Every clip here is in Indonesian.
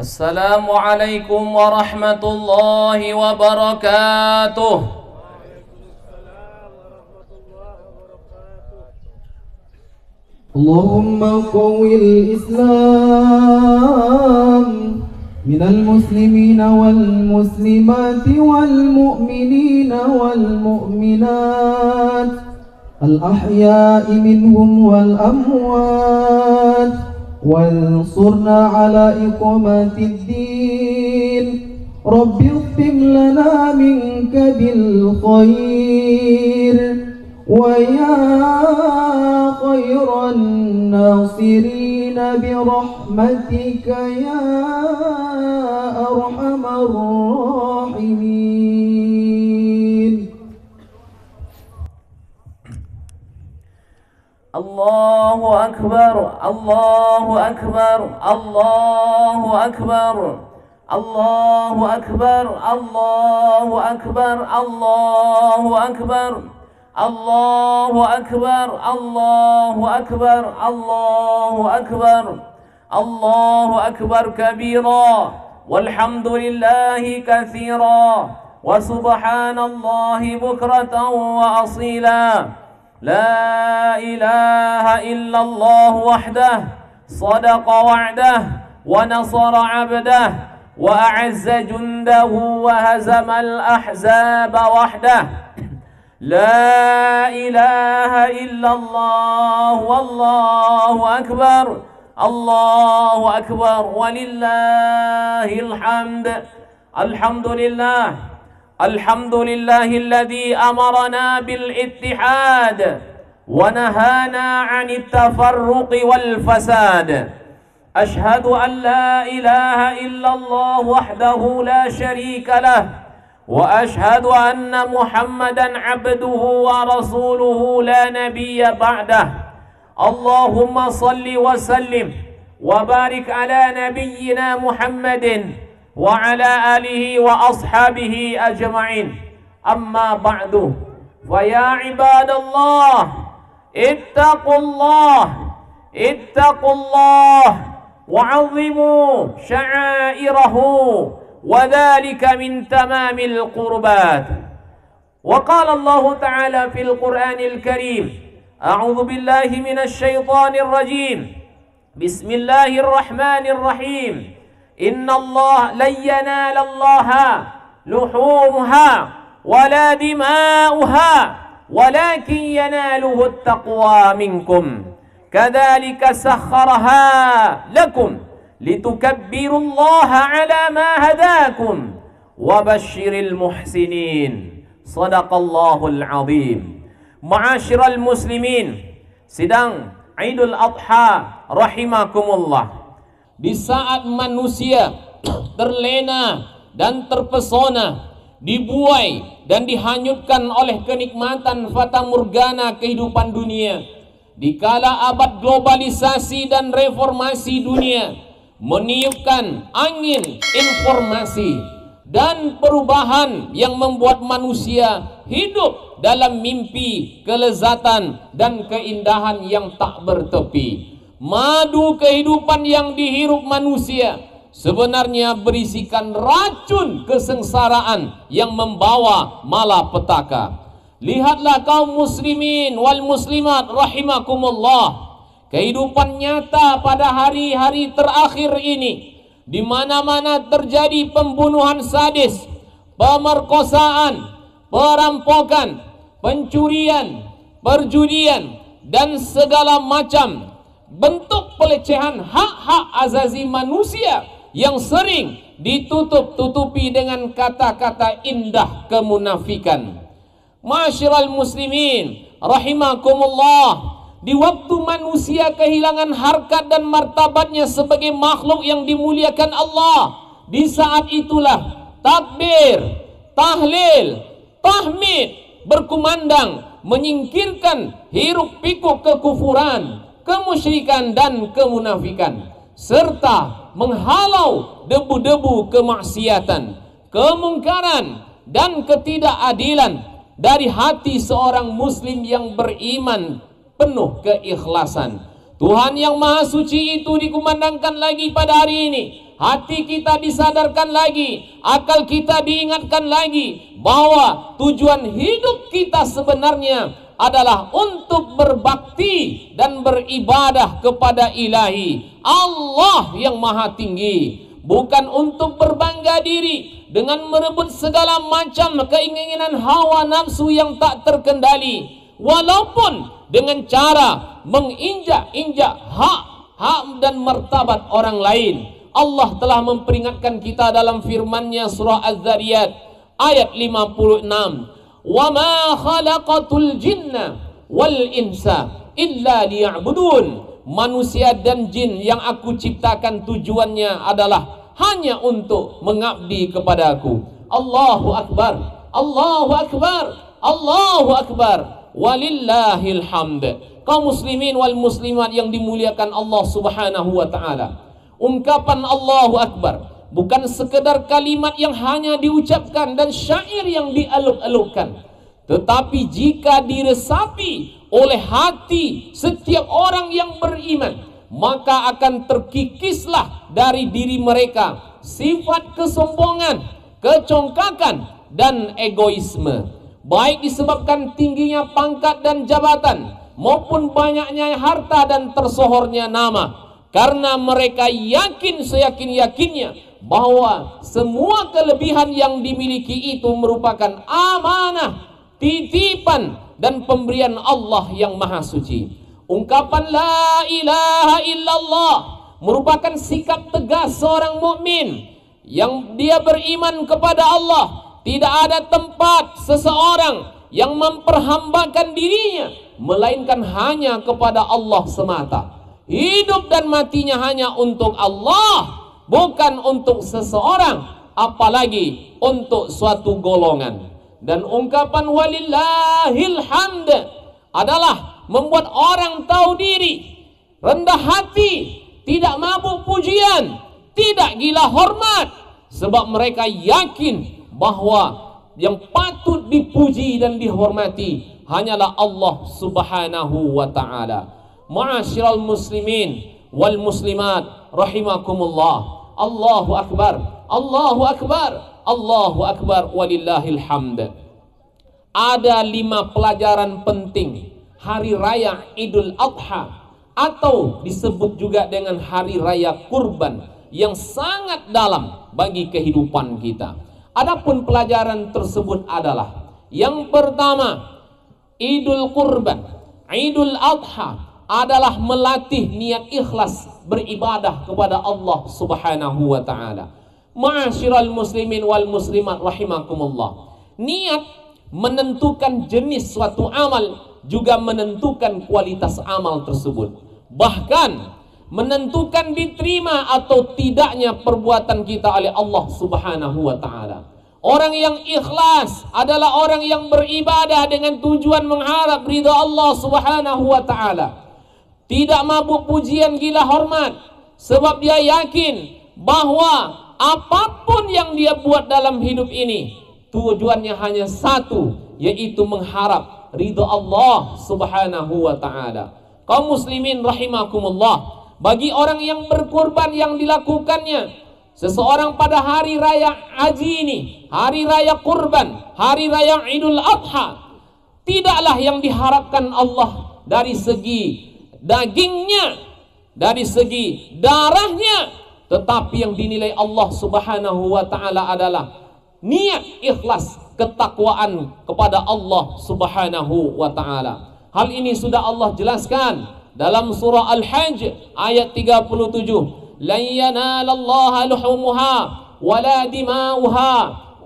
Assalamualaikum warahmatullahi wabarakatuh. Allahumma qawwil Islam minal muslimina wal muslimati wal mu'minina wal mu'minat al ahya'i minhum wal amwat وانصرنا على إقامة الدين رب اختم لنا منك بالخير ويا خير الناصرين برحمتك يا أرحم الراحمين. Allahu Akbar, Allahu Akbar, Allahu Akbar, Allahu Akbar, Allahu Akbar, Allahu Akbar, Allahu Akbar, Allahu Akbar, Allahu Akbar, Allahu Akbar kabira, walhamdulillahi katsira, wa subhanallahi bukratan wa asila. لا إله إلا الله وحده صدق وعده ونصر عبده وأعز جنده وهزم الأحزاب وحده لا إله إلا الله والله أكبر الله أكبر ولله الحمد. الحمد لله الحمد لله الذي أمرنا بالاتحاد ونهانا عن التفرق والفساد. أشهد أن لا إله إلا الله وحده لا شريك له وأشهد أن محمدا عبده ورسوله لا نبي بعده. اللهم صل وسلم وبارك على نبينا محمد وعلى آله وأصحابه أجمعين. أما بعد فيا عباد الله اتقوا الله وعظموا شعائره وذلك من تمام القربات. وقال الله تعالى في القرآن الكريم أعوذ بالله من الشيطان الرجيم بسم الله الرحمن الرحيم إن الله لن ينال الله لحومها ولا دماؤها ولكن يناله التقوى منكم كذلك سخرها لكم لتكبروا الله على ما هداكم وبشر المحسنين صدق الله العظيم. Ma'asyiral muslimin, sidang Idul Adha rahimakumullah. Di saat manusia terlena dan terpesona, dibuai dan dihanyutkan oleh kenikmatan fata morgana kehidupan dunia, dikala abad globalisasi dan reformasi dunia meniupkan angin informasi dan perubahan yang membuat manusia hidup dalam mimpi kelezatan dan keindahan yang tak bertepi. Madu kehidupan yang dihirup manusia sebenarnya berisikan racun kesengsaraan yang membawa malapetaka. Lihatlah kaum muslimin wal muslimat rahimakumullah, kehidupan nyata pada hari-hari terakhir ini, di mana-mana terjadi pembunuhan sadis, pemerkosaan, perampokan, pencurian, perjudian dan segala macam bentuk pelecehan hak-hak azazi manusia yang sering ditutup-tutupi dengan kata-kata indah kemunafikan. Ma'asyiral muslimin rahimakumullah, di waktu manusia kehilangan harkat dan martabatnya sebagai makhluk yang dimuliakan Allah, di saat itulah takbir, tahlil, tahmid berkumandang menyingkirkan hiruk pikuk kekufuran, kemusyrikan dan kemunafikan, serta menghalau debu-debu kemaksiatan, kemungkaran dan ketidakadilan dari hati seorang muslim yang beriman penuh keikhlasan. Tuhan yang Maha Suci itu dikumandangkan lagi pada hari ini hati kita disadarkan lagi, akal kita diingatkan lagi bahwa tujuan hidup kita sebenarnya adalah untuk berbakti dan beribadah kepada Ilahi Allah yang Maha Tinggi, bukan untuk berbangga diri dengan merebut segala macam keinginan hawa nafsu yang tak terkendali, walaupun dengan cara menginjak-injak hak dan martabat orang lain. Allah telah memperingatkan kita dalam firman-Nya surah Az-Zariyat ayat 56, "Wa ma khalaqatul jinna wal insa illa liya'budun." Manusia dan jin yang aku ciptakan tujuannya adalah hanya untuk mengabdi kepadaku. Allahu Akbar, Allahu Akbar, Allahu Akbar, walillahil hamd. Kaum muslimin wal muslimat yang dimuliakan Allah Subhanahu wa taala, ungkapan Allahu Akbar bukan sekedar kalimat yang hanya diucapkan dan syair yang dialuk-alukkan, tetapi jika diresapi oleh hati setiap orang yang beriman, maka akan terkikislah dari diri mereka sifat kesombongan, kecongkakan, dan egoisme, baik disebabkan tingginya pangkat dan jabatan maupun banyaknya harta dan tersohornya nama, karena mereka yakin seyakin-yakinnya bahwa semua kelebihan yang dimiliki itu merupakan amanah, titipan, dan pemberian Allah yang Maha Suci. Ungkapan la ilaha illallah merupakan sikap tegas seorang mukmin yang dia beriman kepada Allah. Tidak ada tempat seseorang yang memperhambakan dirinya melainkan hanya kepada Allah semata. Hidup dan matinya hanya untuk Allah, bukan untuk seseorang, apalagi untuk suatu golongan. Dan ungkapan walillahil hamd adalah membuat orang tahu diri, rendah hati, tidak mabuk pujian, tidak gila hormat, sebab mereka yakin bahwa yang patut dipuji dan dihormati hanyalah Allah Subhanahu wa ta'ala. Ma'asyiral muslimin wal muslimat rahimakumullah. Allahu Akbar, Allahu Akbar, Allahu Akbar, walillahil hamd. Ada 5 pelajaran penting hari raya Idul Adha, atau disebut juga dengan hari raya kurban, yang sangat dalam bagi kehidupan kita. Adapun pelajaran tersebut adalah, yang pertama, Idul Kurban, Idul Adha adalah melatih niat ikhlas beribadah kepada Allah Subhanahu wa ta'ala. Ma'asyiral muslimin wal muslimat rahimakumullah. Niat menentukan jenis suatu amal, juga menentukan kualitas amal tersebut. Bahkan menentukan diterima atau tidaknya perbuatan kita oleh Allah Subhanahu wa ta'ala. Orang yang ikhlas adalah orang yang beribadah dengan tujuan mengharap ridha Allah Subhanahu wa ta'ala. Tidak mabuk pujian gila hormat, sebab dia yakin bahwa apapun yang dia buat dalam hidup ini tujuannya hanya satu, yaitu mengharap ridha Allah Subhanahu wa ta'ala. Kaum muslimin rahimakumullah, bagi orang yang berkurban yang dilakukannya seseorang pada hari raya haji ini, hari raya kurban, hari raya Idul Adha, tidaklah yang diharapkan Allah dari segi dagingnya, dari segi darahnya, tetapi yang dinilai Allah Subhanahu wa ta'ala adalah niat ikhlas ketakwaan kepada Allah Subhanahu wa ta'ala. Hal ini sudah Allah jelaskan dalam surah Al-Hajj ayat 37. Lan yanalallaha luhumuha wala dima'uha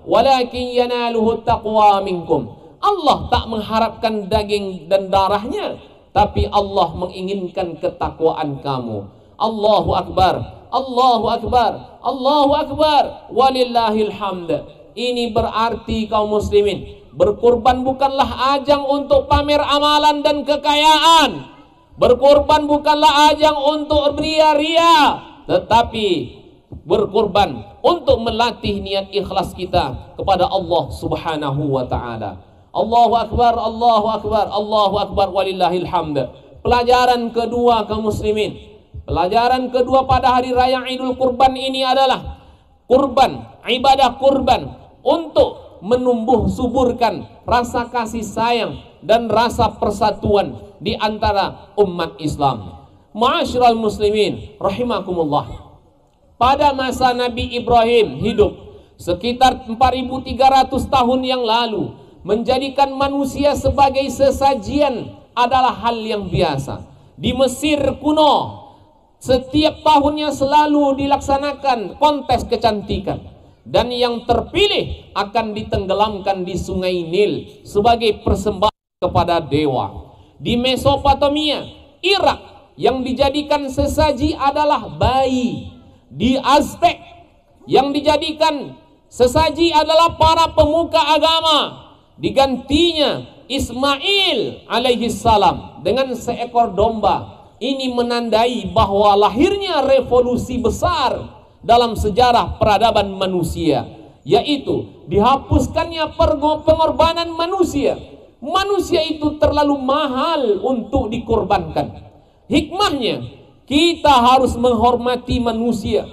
walakin yanaluhu taqwa minkum. Allah tak mengharapkan daging dan darahnya, tapi Allah menginginkan ketakwaan kamu. Allahu Akbar, Allahu Akbar, Allahu Akbar, walillahil hamd. Ini berarti kaum muslimin, berkurban bukanlah ajang untuk pamer amalan dan kekayaan. Berkurban bukanlah ajang untuk ria-ria, tetapi berkurban untuk melatih niat ikhlas kita kepada Allah Subhanahu wa ta'ala. Allahu Akbar, Allahu Akbar, Allahu Akbar, walillahil hamd. Pelajaran kedua kaum muslimin, Pelajaran kedua pada hari raya Idul Kurban ini adalah kurban, ibadah kurban untuk menumbuh suburkan rasa kasih sayang dan rasa persatuan di antara umat Islam. Ma'asyiral muslimin rahimakumullah. Pada masa Nabi Ibrahim hidup sekitar 4.300 tahun yang lalu, menjadikan manusia sebagai sesajian adalah hal yang biasa. Di Mesir kuno, setiap tahunnya selalu dilaksanakan kontes kecantikan, dan yang terpilih akan ditenggelamkan di Sungai Nil sebagai persembahan kepada dewa. Di Mesopotamia, Irak, yang dijadikan sesaji adalah bayi. Di Aztek, yang dijadikan sesaji adalah para pemuka agama. Digantinya Ismail alaihi salam dengan seekor domba. Ini menandai bahwa lahirnya revolusi besar dalam sejarah peradaban manusia, yaitu dihapuskannya pengorbanan manusia. Manusia itu terlalu mahal untuk dikorbankan. Hikmahnya, kita harus menghormati manusia,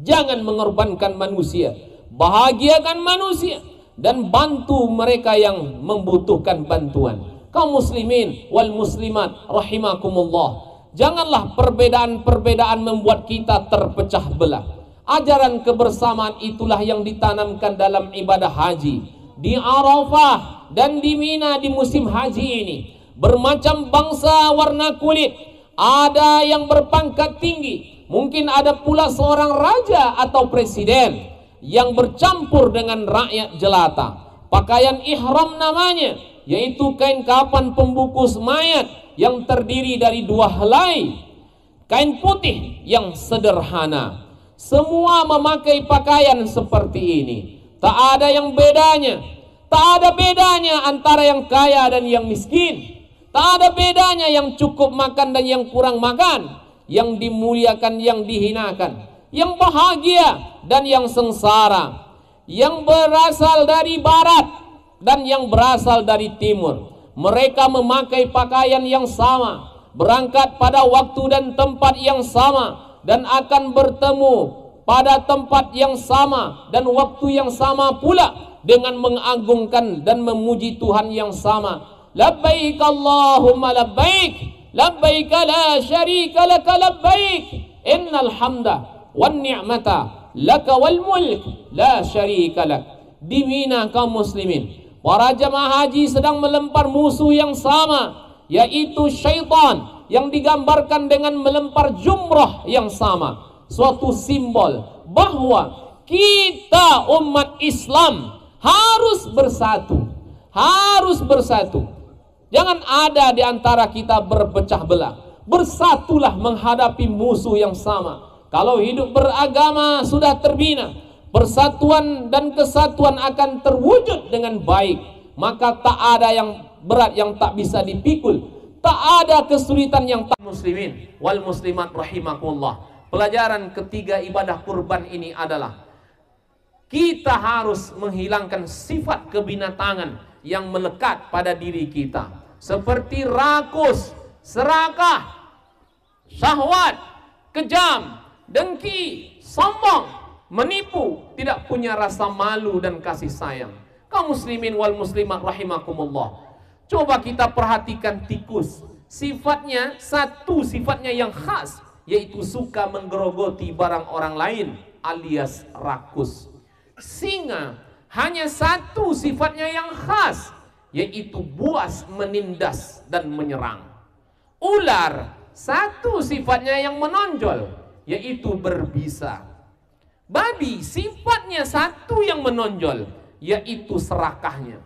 jangan mengorbankan manusia. Bahagiakan manusia dan bantu mereka yang membutuhkan bantuan. Kaum muslimin wal muslimat rahimakumullah, janganlah perbedaan-perbedaan membuat kita terpecah belah. Ajaran kebersamaan itulah yang ditanamkan dalam ibadah haji. Di Arafah dan di Mina di musim haji ini, bermacam bangsa warna kulit, ada yang berpangkat tinggi, mungkin ada pula seorang raja atau presiden yang bercampur dengan rakyat jelata. Pakaian ihram namanya, yaitu kain kafan pembungkus mayat yang terdiri dari 2 helai kain putih yang sederhana. Semua memakai pakaian seperti ini. Tak ada yang bedanya. Tak ada bedanya antara yang kaya dan yang miskin. Tak ada bedanya yang cukup makan dan yang kurang makan, yang dimuliakan, yang dihinakan, yang bahagia dan yang sengsara, yang berasal dari barat dan yang berasal dari timur. Mereka memakai pakaian yang sama, berangkat pada waktu dan tempat yang sama, dan akan bertemu pada tempat yang sama dan waktu yang sama pula, dengan mengagungkan dan memuji Tuhan yang sama. Labbaik Allahumma labbaik, labbaik la syarika laka labbaik, innal hamda wan ni'mata laka wal mulk la syarika lak. Di Mina kaum muslimin, para jemaah haji sedang melempar musuh yang sama, yaitu syaitan, yang digambarkan dengan melempar jumrah yang sama. Suatu simbol bahwa kita umat Islam harus bersatu. Harus bersatu. Jangan ada di antara kita berpecah belah. Bersatulah menghadapi musuh yang sama. Kalau hidup beragama sudah terbina, persatuan dan kesatuan akan terwujud dengan baik. Maka tak ada yang berat yang tak bisa dipikul. Tak ada kesulitan yang tak. Muslimin wal muslimat rahimakumullah. Pelajaran ketiga ibadah kurban ini adalah kita harus menghilangkan sifat kebinatangan yang melekat pada diri kita, seperti rakus, serakah, syahwat, kejam, dengki, sombong, menipu, tidak punya rasa malu dan kasih sayang. Kaum muslimin wal muslimat rahimakumullah, coba kita perhatikan tikus. Sifatnya, satu sifatnya yang khas, yaitu suka menggerogoti barang orang lain, alias rakus. Singa hanya satu sifatnya yang khas, yaitu buas, menindas dan menyerang. Ular satu sifatnya yang menonjol, yaitu berbisa. Babi sifatnya satu yang menonjol, yaitu serakahnya.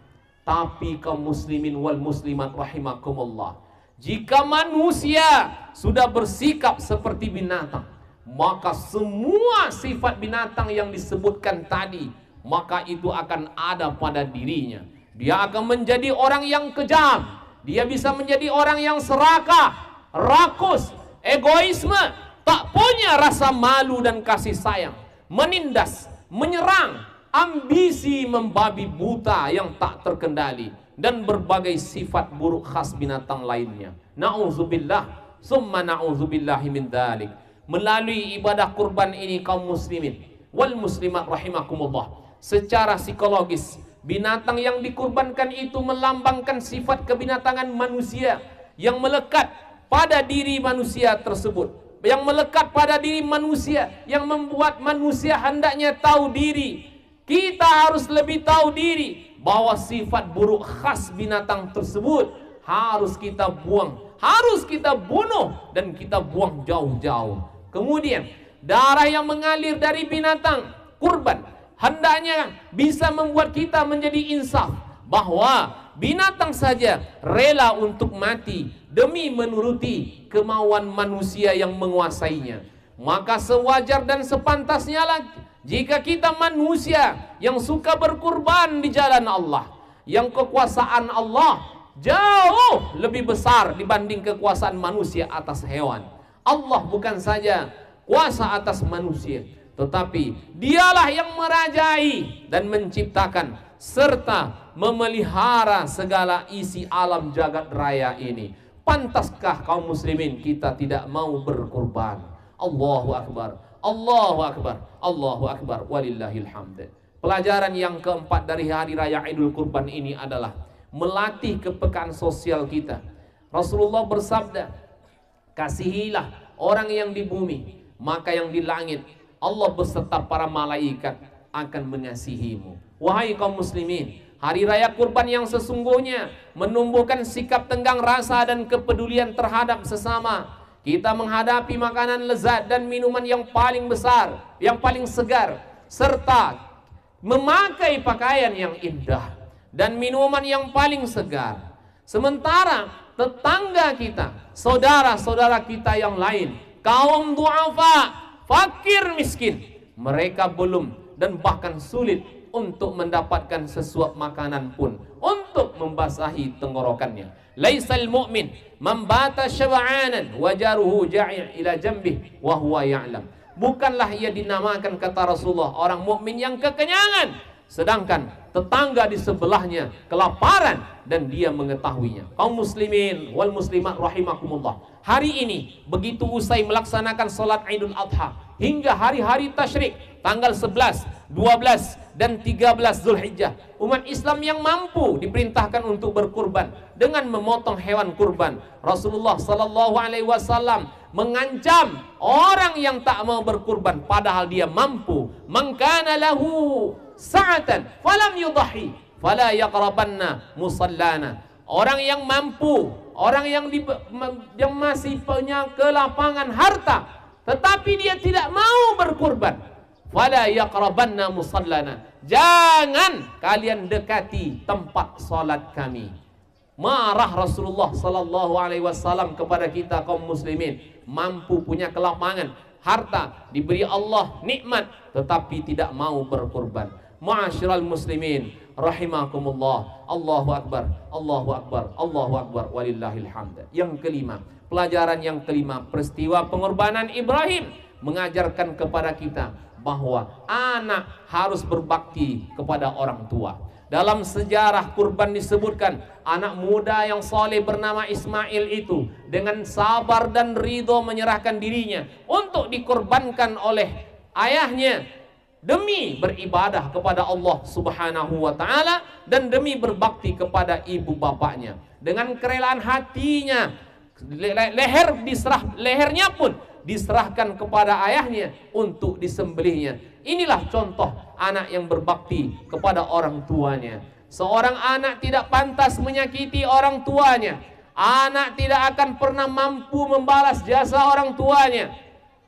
Tapi kaum muslimin wal muslimat rahimakumullah, jika manusia sudah bersikap seperti binatang, maka semua sifat binatang yang disebutkan tadi, maka itu akan ada pada dirinya. Dia akan menjadi orang yang kejam. Dia bisa menjadi orang yang serakah, rakus, egoisme, tak punya rasa malu dan kasih sayang, menindas, menyerang, ambisi membabi buta yang tak terkendali, dan berbagai sifat buruk khas binatang lainnya. Na'udzubillah. Summa na'udzubillahi min dzalik. Melalui ibadah kurban ini kaum muslimin wal muslimat rahimakumullah, secara psikologis binatang yang dikurbankan itu melambangkan sifat kebinatangan manusia yang melekat pada diri manusia tersebut, yang melekat pada diri manusia, yang membuat manusia hendaknya tahu diri. Kita harus lebih tahu diri bahwa sifat buruk khas binatang tersebut harus kita buang, harus kita bunuh, dan kita buang jauh-jauh. Kemudian darah yang mengalir dari binatang kurban hendaknya bisa membuat kita menjadi insaf bahwa binatang saja rela untuk mati demi menuruti kemauan manusia yang menguasainya. Maka sewajar dan sepantasnya lah jika kita manusia yang suka berkurban di jalan Allah, yang kekuasaan Allah jauh lebih besar dibanding kekuasaan manusia atas hewan. Allah bukan saja kuasa atas manusia, tetapi dialah yang merajai dan menciptakan serta memelihara segala isi alam jagat raya ini. Pantaskah kaum muslimin kita tidak mau berkurban? Allahu Akbar, Allahu Akbar, Allahu Akbar, walillahil hamd. Pelajaran yang keempat dari hari raya Idul Kurban ini adalah melatih kepekaan sosial kita. Rasulullah bersabda, kasihilah orang yang di bumi, maka yang di langit Allah beserta para malaikat akan mengasihimu. Wahai kaum muslimin, hari raya kurban yang sesungguhnya menumbuhkan sikap tenggang rasa dan kepedulian terhadap sesama. Kita menghadapi makanan lezat dan minuman yang paling besar, yang paling segar, serta memakai pakaian yang indah dan minuman yang paling segar. Sementara tetangga kita, saudara-saudara kita yang lain, kaum du'afa, fakir miskin, mereka belum dan bahkan sulit untuk mendapatkan sesuap makanan pun untuk membasahi tenggorokannya. Laisal mu'min man bata syab'anan wa jaruhu ja'i' ila jambih wa huwa ya'lam. Bukanlah ia dinamakan, kata Rasulullah, orang mukmin yang kekenyangan, sedangkan tetangga di sebelahnya kelaparan dan dia mengetahuinya. Kaum muslimin wal muslimat rahimakumullah, hari ini begitu usai melaksanakan salat Idul Adha hingga hari-hari tasyrik tanggal 11, 12 dan 13 Zulhijjah, umat Islam yang mampu diperintahkan untuk berkurban dengan memotong hewan kurban. Rasulullah sallallahu alaihi wasallam mengancam orang yang tak mau berkurban padahal dia mampu. Man kana lahu sa'atan falam yudhi fala yaqrabanna musallana. Orang yang mampu, orang yang masih punya kelapangan harta tetapi dia tidak mau berkurban, fala yaqrabanna musallana, jangan kalian dekati tempat salat kami. Marah Rasulullah sallallahu alaihi wasallam kepada kita kaum muslimin, mampu punya kelapangan harta, diberi Allah nikmat tetapi tidak mau berkurban. Ma'asyiral muslimin rahimakumullah, Allahu akbar, Allahu akbar, Allahu akbar, walillahil hamd. Yang kelima, pelajaran yang kelima, peristiwa pengorbanan Ibrahim mengajarkan kepada kita bahwa anak harus berbakti kepada orang tua. Dalam sejarah kurban disebutkan anak muda yang soleh bernama Ismail itu dengan sabar dan ridho menyerahkan dirinya untuk dikorbankan oleh ayahnya demi beribadah kepada Allah Subhanahu wa ta'ala dan demi berbakti kepada ibu bapaknya. Dengan kerelaan hatinya, lehernya pun diserahkan kepada ayahnya untuk disembelihnya. Inilah contoh anak yang berbakti kepada orang tuanya. Seorang anak tidak pantas menyakiti orang tuanya. Anak tidak akan pernah mampu membalas jasa orang tuanya.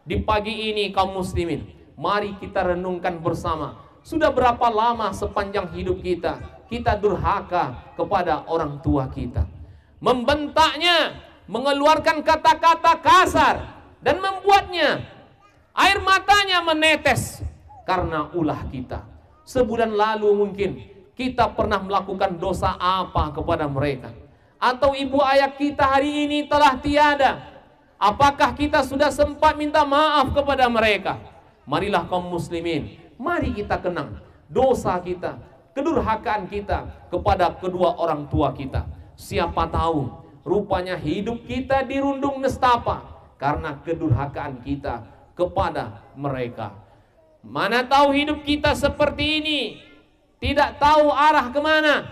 Di pagi ini kaum muslimin, mari kita renungkan bersama. Sudah berapa lama sepanjang hidup kita durhaka kepada orang tua kita, membentaknya, mengeluarkan kata-kata kasar, dan membuatnya air matanya menetes karena ulah kita. Sebulan lalu mungkin kita pernah melakukan dosa apa kepada mereka, atau ibu ayah kita hari ini telah tiada. Apakah kita sudah sempat minta maaf kepada mereka? Marilah kaum muslimin, mari kita kenang dosa kita, kedurhakaan kita kepada kedua orang tua kita. Siapa tahu Rupanya hidup kita dirundung nestapa karena kedurhakaan kita kepada mereka. Mana tahu hidup kita seperti ini, tidak tahu arah kemana,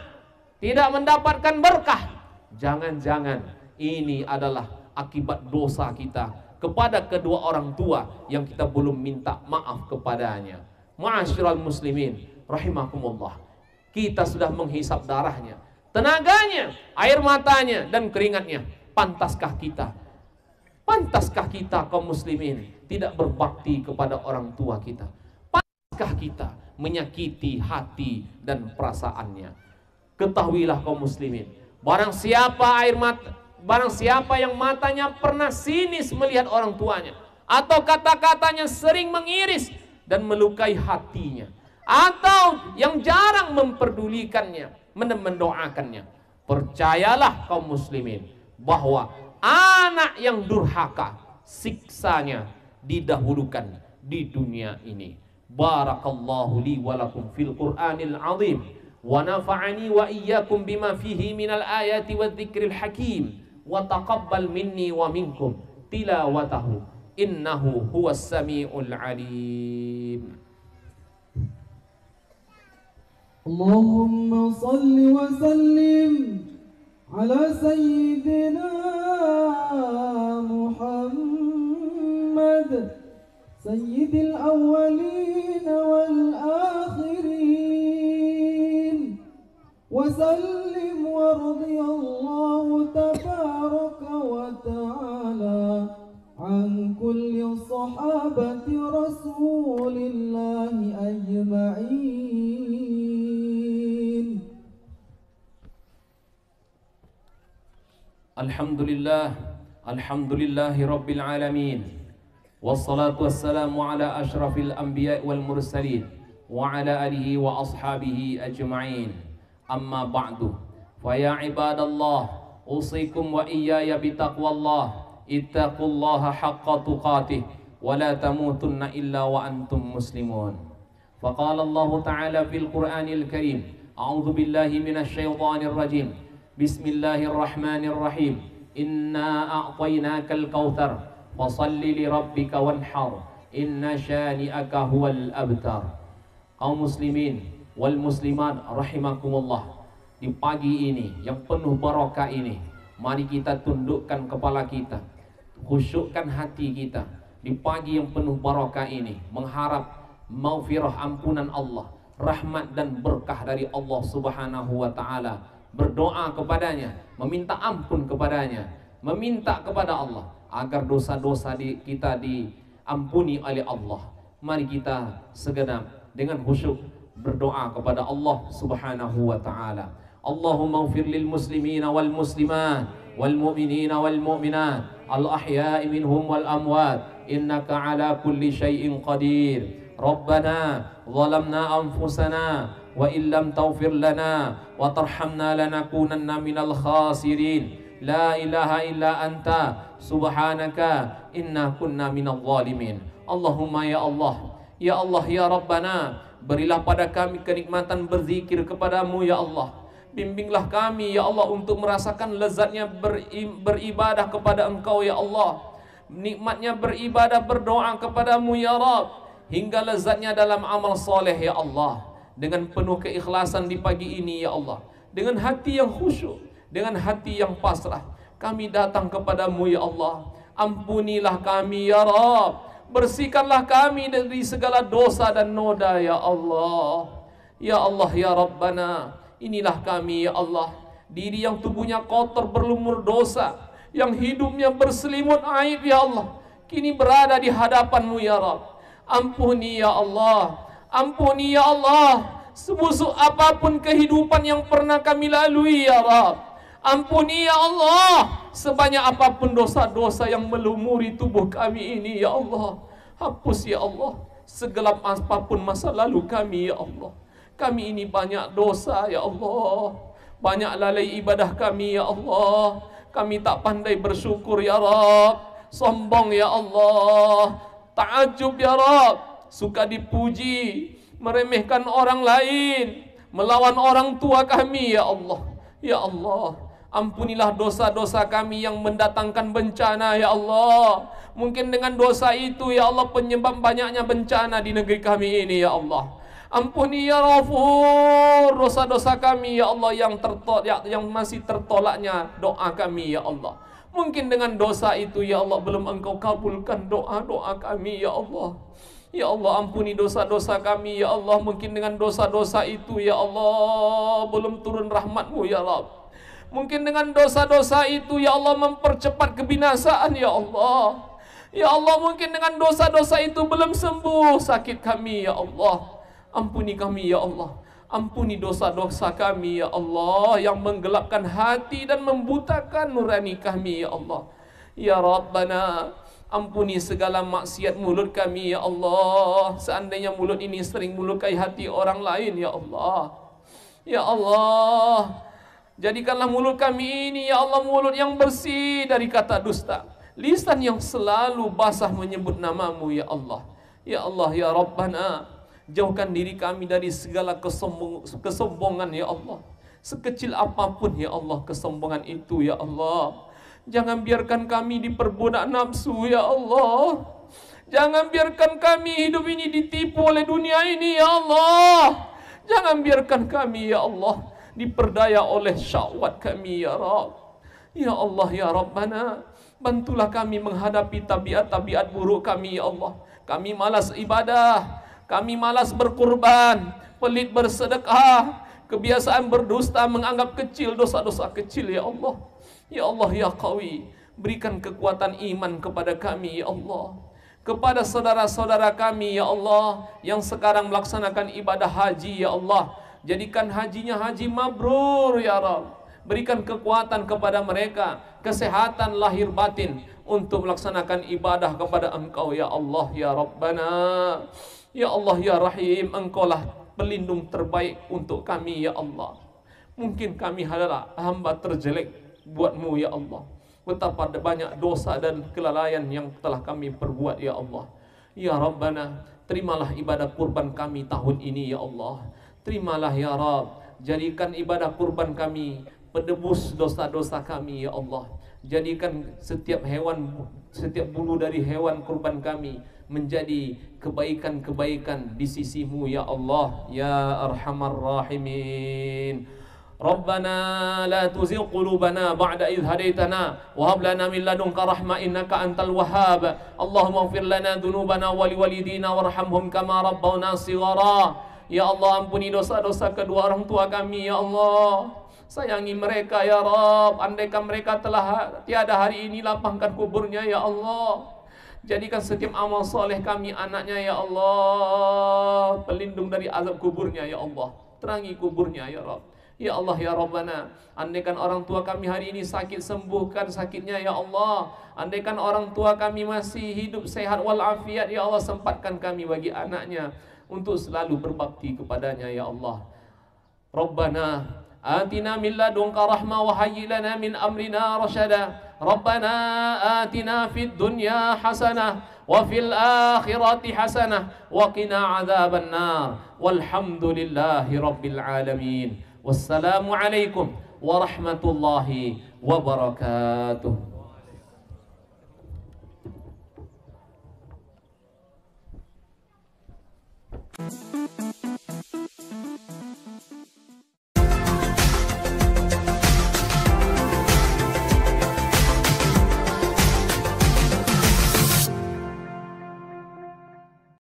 tidak mendapatkan berkah. Jangan-jangan ini adalah akibat dosa kita kepada kedua orang tua yang kita belum minta maaf kepadanya. Ma'asyiral muslimin rahimakumullah, kita sudah menghisap darahnya, tenaganya, air matanya, dan keringatnya. Pantaskah kita kaum muslimin tidak berbakti kepada orang tua kita? Pantaskah kita menyakiti hati dan perasaannya? Ketahuilah kaum muslimin, barang siapa yang matanya pernah sinis melihat orang tuanya, atau kata-katanya sering mengiris dan melukai hatinya, atau yang jarang memperdulikannya, mendoakannya, percayalah kaum muslimin bahwa anak yang durhaka siksanya didahulukan di dunia ini. Barakallahu li wa lakum fil Qur'anil azim wa nafa'ani wa iyyakum bima fihi minal ayati wadh-dhikril hakim wa taqabbal minni wa minkum tilawatahu innahu huwas samiul alim. Allahumma salli wa sallim ala sayyidina Muhammad sayyidil awwalin wal akhirin wa sallim wa radiyallahu tabaraka wa ta'ala an kulli sahabati rasulillahi ajma'in. Alhamdulillah, alhamdulillahi rabbil alamin, wassalatu wassalamu ala ashrafil anbiya wal mursalin wa ala alihi wa ashabihi ajma'in. Amma ba'du, fa ya ibadallah, usikum wa iyaya bitaqwallah, ittaqullaha haqqa tuqatih wa la tamutunna illa wa antum muslimun. Faqala Allah ta'ala fil Qur'anil Karim, a'udzu billahi minasy syaithanir rajim. Bismillahirrahmanirrahim. Inna a'tainakal kautsar fashalli li rabbika wanhar inna syani'aka huwal abtar. Kaum muslimin wal muslimat rahimakumullah, di pagi ini yang penuh barokah ini, mari kita tundukkan kepala kita, khusyukkan hati kita di pagi yang penuh barokah ini, mengharap maghfirah, ampunan Allah, rahmat dan berkah dari Allah Subhanahu wa taala. Berdoa kepadanya, meminta ampun kepadanya, meminta kepada Allah agar dosa-dosa kita diampuni oleh Allah. Mari kita segenap dengan khusyuk berdoa kepada Allah Subhanahu wa taala. Allahumma ighfir lil muslimina wal muslimat wal mu'minina wal mu'minat al ahya'i minhum wal amwat innaka ala kulli syai'in qadir. Rabbana zalamna anfusana wa illam taghfir lana wa tarhamna lanakunanna minal khasirin. La ilaha illa anta subhanaka inna kunna minal zalimin. Allahumma ya Allah, ya Allah, ya Rabbana, berilah pada kami kenikmatan berzikir kepadamu ya Allah. Bimbinglah kami ya Allah untuk merasakan lezatnya beribadah kepada Engkau ya Allah, nikmatnya beribadah berdoa kepadamu ya Rabb, hingga lezatnya dalam amal soleh ya Allah. Dengan penuh keikhlasan di pagi ini ya Allah, dengan hati yang khusyuk, dengan hati yang pasrah, kami datang kepadamu ya Allah. Ampunilah kami ya Rabb, bersihkanlah kami dari segala dosa dan noda ya Allah. Ya Allah ya Rabbana, inilah kami ya Allah, diri yang tubuhnya kotor berlumur dosa, yang hidupnya berselimut aib ya Allah, kini berada di hadapanmu ya Rabb. Ampuni ya Allah, ampuni ya Allah, sebusuk apapun kehidupan yang pernah kami lalui ya Rabb. Ampuni ya Allah, sebanyak apapun dosa-dosa yang melumuri tubuh kami ini ya Allah. Hapus ya Allah segelap apapun masa lalu kami ya Allah. Kami ini banyak dosa ya Allah, banyak lalai ibadah kami ya Allah. Kami tak pandai bersyukur ya Rabb, sombong ya Allah, ta'ajub ya Rabb, suka dipuji, meremehkan orang lain, melawan orang tua kami ya Allah. Ya Allah, Ampunilah dosa-dosa kami yang mendatangkan bencana ya Allah. Mungkin dengan dosa itu ya Allah penyebab banyaknya bencana di negeri kami ini ya Allah. Ampuni ya Ghafur dosa-dosa kami ya Allah yang masih tertolaknya doa kami ya Allah. Mungkin dengan dosa itu ya Allah belum Engkau kabulkan doa-doa kami ya Allah. Ya Allah ampuni dosa-dosa kami ya Allah. Mungkin dengan dosa-dosa itu ya Allah belum turun rahmat-Mu ya Allah. Mungkin dengan dosa-dosa itu ya Allah mempercepat kebinasaan ya Allah. Ya Allah mungkin dengan dosa-dosa itu belum sembuh sakit kami ya Allah. Ampuni kami ya Allah. Ampuni dosa-dosa kami ya Allah yang menggelapkan hati dan membutakan nurani kami ya Allah. Ya Rabbana, ampuni segala maksiat mulut kami ya Allah. Seandainya mulut ini sering melukai hati orang lain ya Allah. Ya Allah, jadikanlah mulut kami ini ya Allah mulut yang bersih dari kata dusta, lisan yang selalu basah menyebut nama-Mu ya Allah. Ya Allah ya Rabbana, jauhkan diri kami dari segala kesombongan ya Allah. Sekecil apapun ya Allah kesombongan itu ya Allah. Jangan biarkan kami diperbudak nafsu ya Allah. Jangan biarkan kami hidup ini ditipu oleh dunia ini ya Allah. Jangan biarkan kami ya Allah diperdaya oleh syahwat kami ya Rabb. Ya Allah ya Rabbana, bantulah kami menghadapi tabiat-tabiat buruk kami ya Allah. Kami malas ibadah, kami malas berkurban, pelit bersedekah, kebiasaan berdusta, menganggap kecil dosa-dosa kecil ya Allah. Ya Allah ya Qawi, berikan kekuatan iman kepada kami ya Allah. Kepada saudara-saudara kami ya Allah yang sekarang melaksanakan ibadah haji ya Allah, jadikan hajinya haji mabrur ya Rabb. Berikan kekuatan kepada mereka, kesehatan lahir batin untuk melaksanakan ibadah kepada Engkau ya Allah ya Rabbana. Ya Allah ya Rahim, Engkaulah pelindung terbaik untuk kami ya Allah. Mungkin kami adalah hamba terjelek buat-Mu ya Allah. Betapa banyak dosa dan kelalaian yang telah kami perbuat ya Allah. Ya Rabbana, terimalah ibadah kurban kami tahun ini ya Allah. Terimalah ya Rabb, jadikan ibadah kurban kami penebus dosa-dosa kami ya Allah. Jadikan setiap bulu dari hewan kurban kami menjadi kebaikan-kebaikan di sisi-Mu ya Allah ya Arhamar Rahimin. Rabbana la tuzigh qulubana ba'da idh hadaitana wa hab lana min ladunka rahmah innaka antal wahhab. Allahumma ighfir lana dhunubana wa liwalidina warhamhum kama rabbawna shighara. Ya Allah, ampuni dosa-dosa kedua orang tua kami ya Allah. Sayangi mereka ya Rabb. Andaikan mereka telah tiada hari ini, lapangkan kuburnya ya Allah. Jadikan setiap amal soleh kami anaknya ya Allah pelindung dari azab kuburnya ya Allah. Terangi kuburnya ya Rabb. Ya Allah ya Rabbana, andaikan orang tua kami hari ini sakit, sembuhkan sakitnya ya Allah. Andaikan orang tua kami masih hidup sehat walafiat ya Allah, sempatkan kami bagi anaknya untuk selalu berbakti kepadanya ya Allah. Rabbana atina min ladunka rahmah wa hayyi lana min amrina rasyada. Rabbana atina fid dunya hasanah wa fil akhirati hasanah wa qina adzaban nar. Walhamdulillahi rabbil alamin. Wassalamualaikum warahmatullahi wabarakatuh.